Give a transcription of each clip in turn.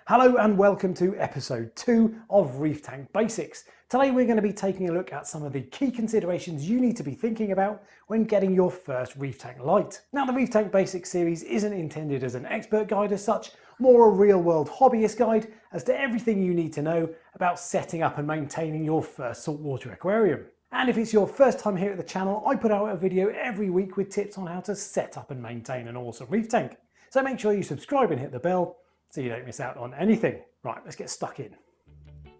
Hello and welcome to episode 2 of Reef Tank Basics. Today we're going to be taking a look at some of the key considerations you need to be thinking about when getting your first reef tank light. Now, the Reef Tank Basics series isn't intended as an expert guide as such, more a real-world hobbyist guide as to everything you need to know about setting up and maintaining your first saltwater aquarium. And if it's your first time here at the channel, I put out a video every week with tips on how to set up and maintain an awesome reef tank. So make sure you subscribe and hit the bell so you don't miss out on anything. Right, let's get stuck in.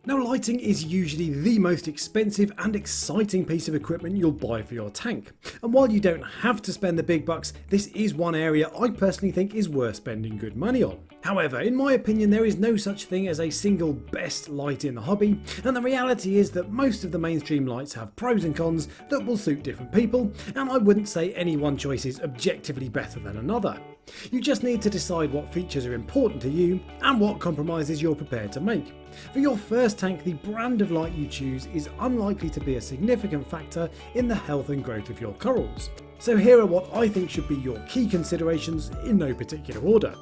Now, lighting is usually the most expensive and exciting piece of equipment you'll buy for your tank. And while you don't have to spend the big bucks, this is one area I personally think is worth spending good money on. However, in my opinion, there is no such thing as a single best light in the hobby, and the reality is that most of the mainstream lights have pros and cons that will suit different people, and I wouldn't say any one choice is objectively better than another. You just need to decide what features are important to you and what compromises you're prepared to make. For your first tank, the brand of light you choose is unlikely to be a significant factor in the health and growth of your corals. So here are what I think should be your key considerations in no particular order.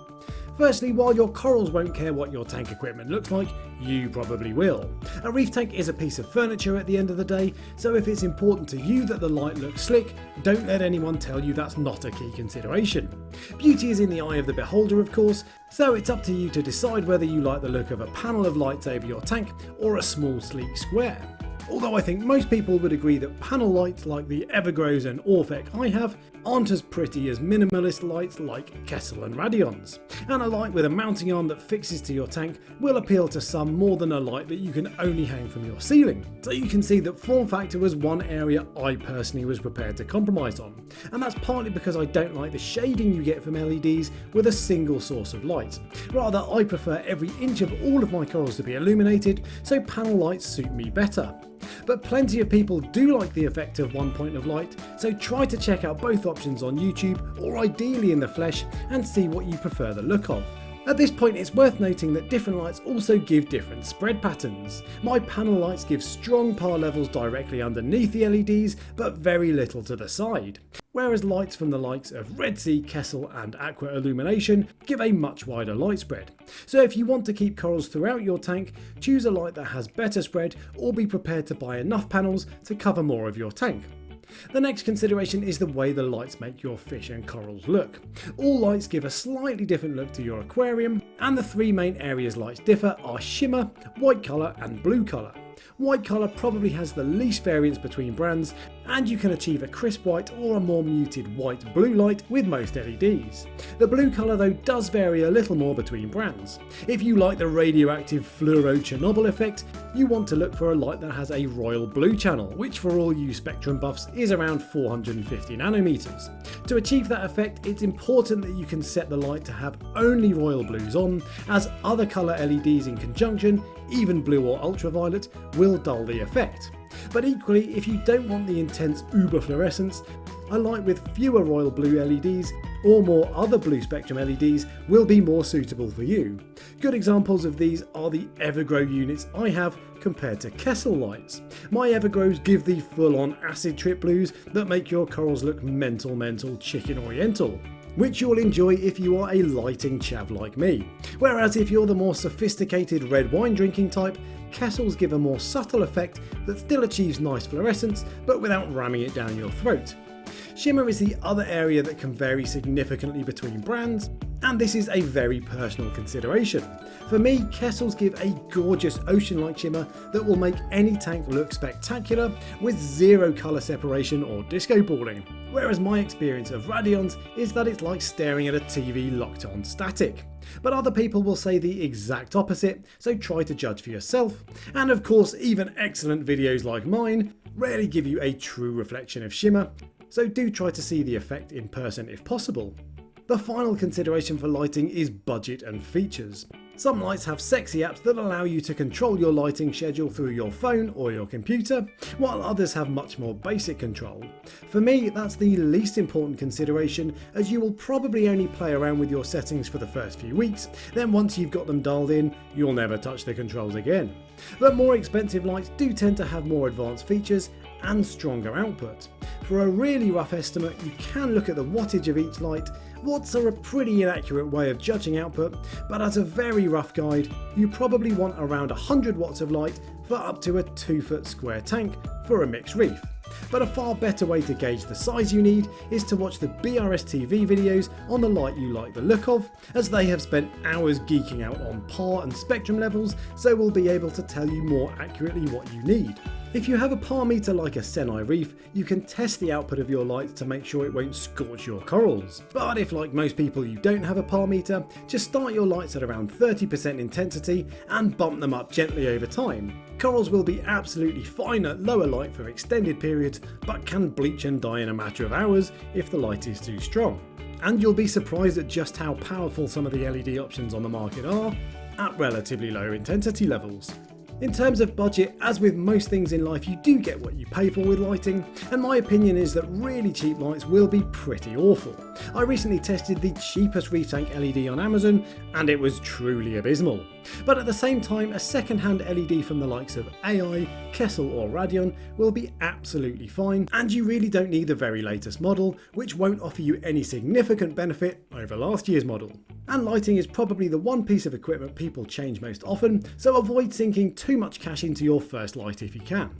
Firstly, while your corals won't care what your tank equipment looks like, you probably will. A reef tank is a piece of furniture at the end of the day, so if it's important to you that the light looks slick, don't let anyone tell you that's not a key consideration. Beauty is in the eye of the beholder, of course, so it's up to you to decide whether you like the look of a panel of lights over your tank or a small sleek square. Although I think most people would agree that panel lights like the Evergrows and Orphec I have aren't as pretty as minimalist lights like Kessil and Radions. And a light with a mounting arm that fixes to your tank will appeal to some more than a light that you can only hang from your ceiling. So you can see that form factor was one area I personally was prepared to compromise on. And that's partly because I don't like the shading you get from LEDs with a single source of light. Rather, I prefer every inch of all of my corals to be illuminated, so panel lights suit me better. But plenty of people do like the effect of one point of light, so try to check out both options on YouTube or ideally in the flesh and see what you prefer the look of. At this point, it's worth noting that different lights also give different spread patterns. My panel lights give strong par levels directly underneath the LEDs, but very little to the side. Whereas lights from the likes of Red Sea, Kessil and Aqua Illumination give a much wider light spread. So if you want to keep corals throughout your tank, choose a light that has better spread or be prepared to buy enough panels to cover more of your tank. The next consideration is the way the lights make your fish and corals look. All lights give a slightly different look to your aquarium, and the three main areas lights differ are shimmer, white colour and blue colour. White colour probably has the least variance between brands, and you can achieve a crisp white or a more muted white-blue light with most LEDs. The blue colour though does vary a little more between brands. If you like the radioactive fluoro Chernobyl effect, you want to look for a light that has a royal blue channel, which for all you spectrum buffs is around 450 nanometers. To achieve that effect, it's important that you can set the light to have only royal blues on, as other colour LEDs in conjunction, even blue or ultraviolet, will dull the effect. But equally, if you don't want the intense uber fluorescence, a light with fewer royal blue LEDs or more other blue spectrum LEDs will be more suitable for you. Good examples of these are the Evergrow units I have compared to Kessil lights. My Evergrows give the full-on acid trip blues that make your corals look mental chicken oriental, which you'll enjoy if you are a lighting chav like me. Whereas if you're the more sophisticated red wine drinking type, Kessils give a more subtle effect that still achieves nice fluorescence but without ramming it down your throat. Shimmer is the other area that can vary significantly between brands, and this is a very personal consideration. For me, Kessils give a gorgeous ocean-like shimmer that will make any tank look spectacular with zero colour separation or disco balling. Whereas my experience of Radions is that it's like staring at a TV locked on static. But other people will say the exact opposite, so try to judge for yourself. And of course, even excellent videos like mine rarely give you a true reflection of shimmer, so do try to see the effect in person if possible. The final consideration for lighting is budget and features. Some lights have sexy apps that allow you to control your lighting schedule through your phone or your computer, while others have much more basic control. For me, that's the least important consideration, as you will probably only play around with your settings for the first few weeks, then once you've got them dialed in, you'll never touch the controls again. But more expensive lights do tend to have more advanced features and stronger output. For a really rough estimate, you can look at the wattage of each light, Watts are a pretty inaccurate way of judging output, but as a very rough guide, you probably want around 100 watts of light for up to a 2-foot square tank for a mixed reef. But a far better way to gauge the size you need is to watch the BRS TV videos on the light you like the look of, as they have spent hours geeking out on PAR and spectrum levels, so we'll be able to tell you more accurately what you need. If you have a PAR meter like a Senai Reef, you can test the output of your lights to make sure it won't scorch your corals. But if, like most people, you don't have a PAR meter, just start your lights at around 30% intensity and bump them up gently over time. Corals will be absolutely fine at lower light for extended periods, but can bleach and die in a matter of hours if the light is too strong. And you'll be surprised at just how powerful some of the LED options on the market are at relatively low intensity levels. In terms of budget, as with most things in life, you do get what you pay for with lighting, and my opinion is that really cheap lights will be pretty awful. I recently tested the cheapest Reef Tank LED on Amazon, and it was truly abysmal. But at the same time, a second-hand LED from the likes of AI, Kessel or Radion will be absolutely fine, and you really don't need the very latest model, which won't offer you any significant benefit over last year's model. And lighting is probably the one piece of equipment people change most often, so avoid sinking too much cash into your first light if you can.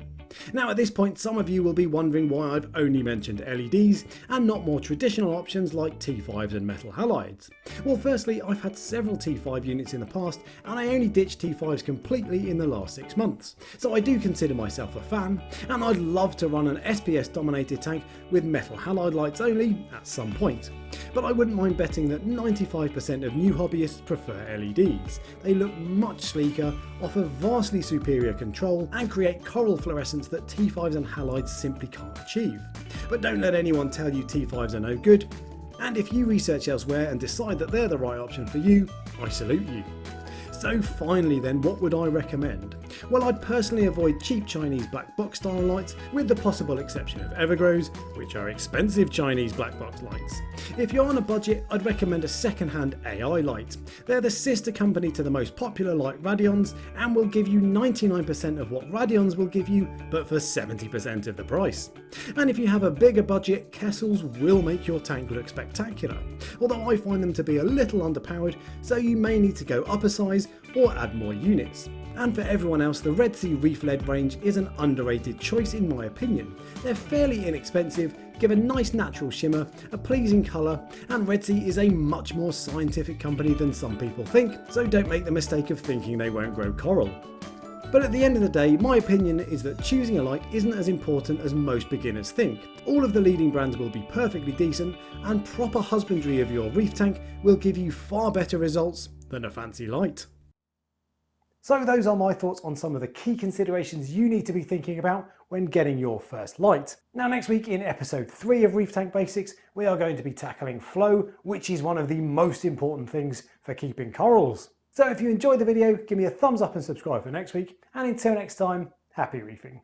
Now at this point, some of you will be wondering why I've only mentioned LEDs and not more traditional options like T5s and metal halides. Well, firstly, I've had several T5 units in the past, and I only ditched T5s completely in the last 6 months, so I do consider myself a fan, and I'd love to run an SPS dominated tank with metal halide lights only at some point. But I wouldn't mind betting that 95% of new hobbyists prefer LEDs. They look much sleeker, offer vastly superior control, and create coral fluorescence that T5s and halides simply can't achieve. But don't let anyone tell you T5s are no good, and if you research elsewhere and decide that they're the right option for you, I salute you. So finally then, what would I recommend? Well, I'd personally avoid cheap Chinese black box style lights, with the possible exception of Evergrows, which are expensive Chinese black box lights. If you're on a budget, I'd recommend a second-hand AI light. They're the sister company to the most popular light Radions, and will give you 99% of what Radions will give you, but for 70% of the price. And if you have a bigger budget, Kessels will make your tank look spectacular, although I find them to be a little underpowered, so you may need to go up a size or add more units. And for everyone else, the Red Sea Reef LED range is an underrated choice in my opinion. They're fairly inexpensive, give a nice natural shimmer, a pleasing colour, and Red Sea is a much more scientific company than some people think, so don't make the mistake of thinking they won't grow coral. But at the end of the day, my opinion is that choosing a light isn't as important as most beginners think. All of the leading brands will be perfectly decent, and proper husbandry of your reef tank will give you far better results than a fancy light. So those are my thoughts on some of the key considerations you need to be thinking about when getting your first light. Now next week in episode 3 of Reef Tank Basics, we are going to be tackling flow, which is one of the most important things for keeping corals. So if you enjoyed the video, give me a thumbs up and subscribe for next week, and until next time, happy reefing.